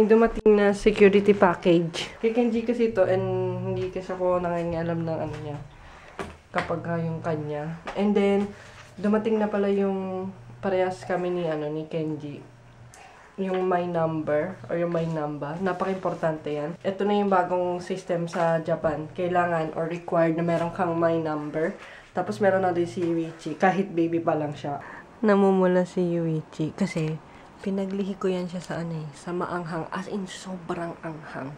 may dumating na security package. Kay Kenji kasi ito, and hindi kasi ako nangangalam ng ano niya. Kapag yung kanya. And then, dumating na pala yung parehas kami ni Kenji. Yung my number, or yung my number. Napaka-importante yan. Ito na yung bagong system sa Japan. Kailangan or required na meron kang my number. Tapos meron na din si Yuichi, kahit baby pa lang siya. Namumula si Yuichi kasi pinaglihi ko yan siya sa sa maanghang. As in, sobrang anghang.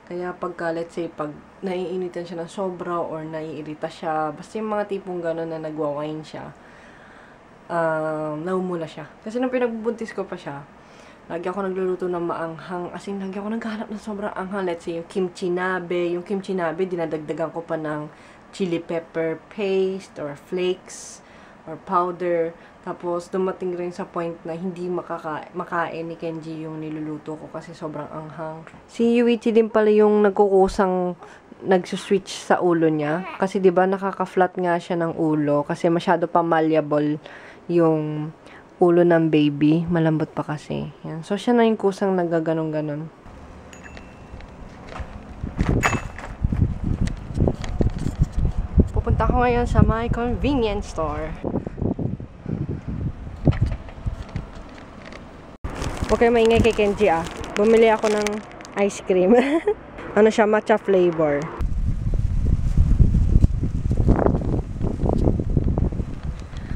Kaya pagka, let's say, pag naiinitan siya ng sobra or naiirita siya, basta yung mga tipong gano'n na nagwa-wine siya, namumula siya. Kasi nung pinagbubuntis ko pa siya, lagi ako nagluluto ng maanghang. As in, lagi ako naghahanap ng sobrang anghang. Let's say, yung kimchi nabe. Yung kimchi nabe, dinadagdagan ko pa ng chili pepper paste or flakes or powder. Tapos, dumating rin sa point na hindi makain ni Kenji yung niluluto ko kasi sobrang anghang. Si Yuichi din pala yung nagkukusang nagsuswitch sa ulo niya. Kasi 'di ba nakaka-flat nga siya ng ulo kasi masyado pa malleable yung ulo ng baby. Malambot pa kasi. Yan. So, siya na yung kusang nagaganon-ganon. Pupunta ko ngayon sa my convenience store. Okay, maingay kay Kenji Bumili ako ng ice cream. Ano siya, matcha flavor.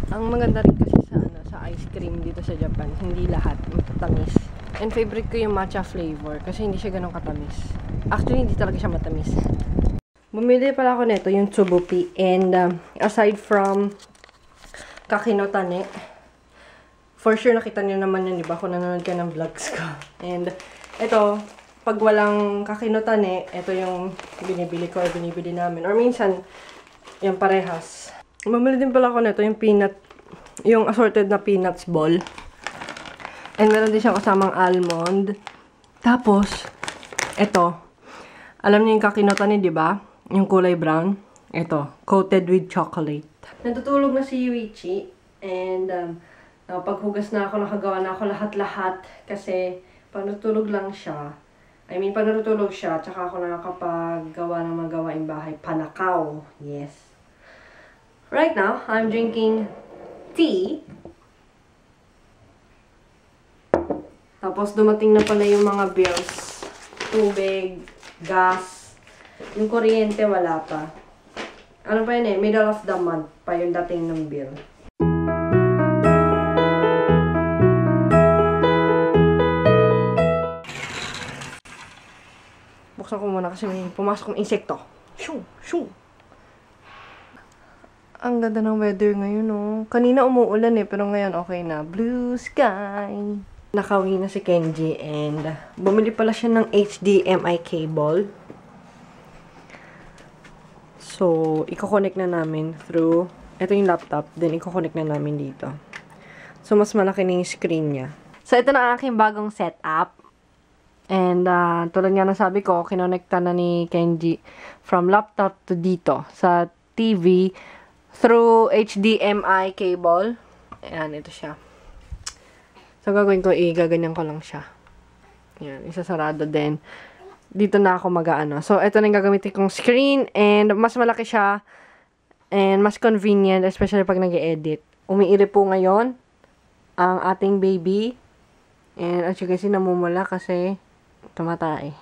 Ang maganda rin kasi sa ice cream dito sa Japan, hindi lahat matamis. And favorite ko yung matcha flavor kasi hindi siya ganun katamis. Actually, hindi talaga siya matamis. Bumili pala ako nito, yung tsubupi. And aside from kakinotane, for sure, nakita niyo naman yun, di ba? Kung nanonood ka ng vlogs ko. And, ito, pag walang kakinotane, ito yung binibili ko or binibili namin. Or minsan, yung parehas. Bumili din pala ako nito, yung assorted na peanuts ball. And meron din siyang kasamang almond. Tapos, ito. Alam niyo yung kakinotane, di ba? Yung kulay brown. Ito, coated with chocolate. Natutulog na si Yuichi. And, paghugas na ako, nakagawa na ako lahat-lahat kasi pag natulog lang siya, pag natulog siya, tsaka ako nakakapaggawa ng mga gawaing bahay. Panakaw. Yes. Right now, I'm drinking tea. Tapos dumating na pala yung mga bills. Tubig, gas, yung kuryente wala pa. Ano pa yun middle of the month pa yung dating ng bill. Buksan ko muna kasi may pumasok ng insekto. Shoo! Shoo! Ang ganda ng weather ngayon, oh. Kanina umuulan pero ngayon okay na. Blue sky! Nakauwi na si Kenji and bumili pala siya ng HDMI cable. So, i-connect na namin through, ito yung laptop, then i-connect na namin dito. So, mas malaki na yung screen niya. So, ito na ang aking bagong setup. And, tulad nga nasabi ko, kinonekta na ni Kenji from laptop to dito sa TV through HDMI cable. Ayan, ito siya. So, gagawin ko, gaganyan ko lang siya. Ayan, isasarado din. Dito na ako mag-ano. So, ito na yung gagamitin kong screen and mas malaki siya and mas convenient, especially pag nag-edit. Umiiri po ngayon ang ating baby. And, as you can see, namumula kasi tumatay.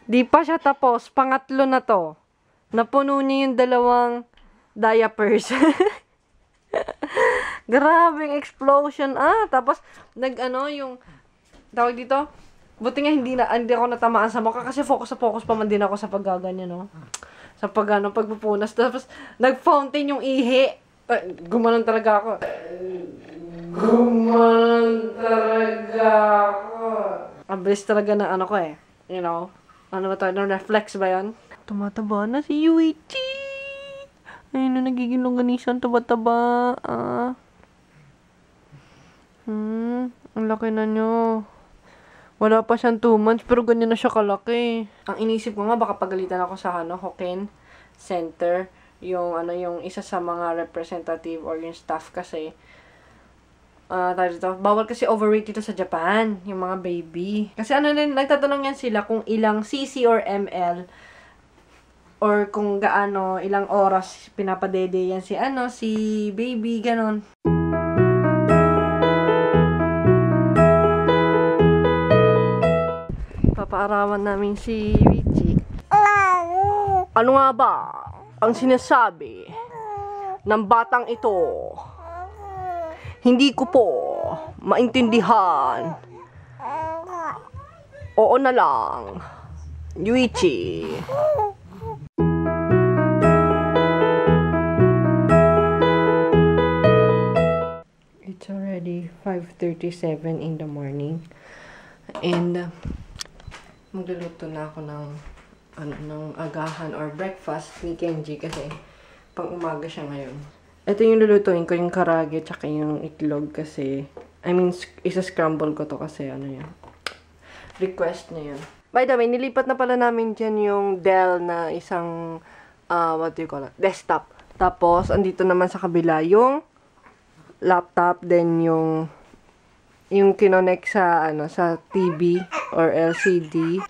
Di pa siya tapos. Pangatlo na to. Napuno niya yung dalawang diapers. Grabing explosion. Tapos, yung, tawag dito, buti nga hindi ako natamaan sa mukha kasi focus pa man din ako sa paggaganyan, no? Sa pagpupunas. Tapos, nag-fountain yung ihi. Gumanon talaga ako. Ang bilis talaga na ko you know. Ano ba tayo? Reflex ba yan? Tumataba na si Yuichi. Ayun na, nagiging longganisan. Tumataba. Ang laki na nyo. Wala pa siyang 2 months, pero ganyan na siya kalaki. Ang inisip ko nga, baka pagalitan ako sa Hoken Center. Yung isa sa mga representative or yung staff kasi, bawal kasi overweight dito sa Japan, yung mga baby. Kasi nagtatanong yan sila kung ilang cc or ml or kung gaano, ilang oras pinapadede yan si baby, ganon. Papaarawan namin si Richie. Ano nga ba ang sinasabi ng batang ito? Hindi ko po maintindihan. Oo na lang, Yuichi. It's already 5:37 in the morning. And magluluto na ako ng agahan or breakfast ni Kenji kasi pang umaga siya ngayon. Ito yung lulutuin ko, yung karage tsaka yung itlog kasi isa-scramble ko to kasi yan. Request niya yun. By the way, nilipat na pala namin dyan yung Dell na isang, what do you call it? Desktop. Tapos, andito naman sa kabila yung laptop, then yung kinonek sa, sa TV or LCD.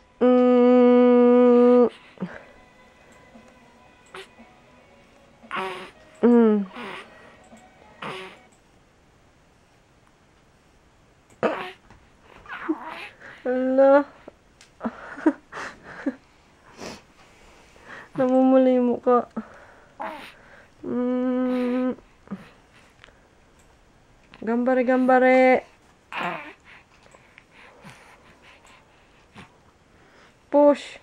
Ala. Namumula yung mukha. Gambare. Push.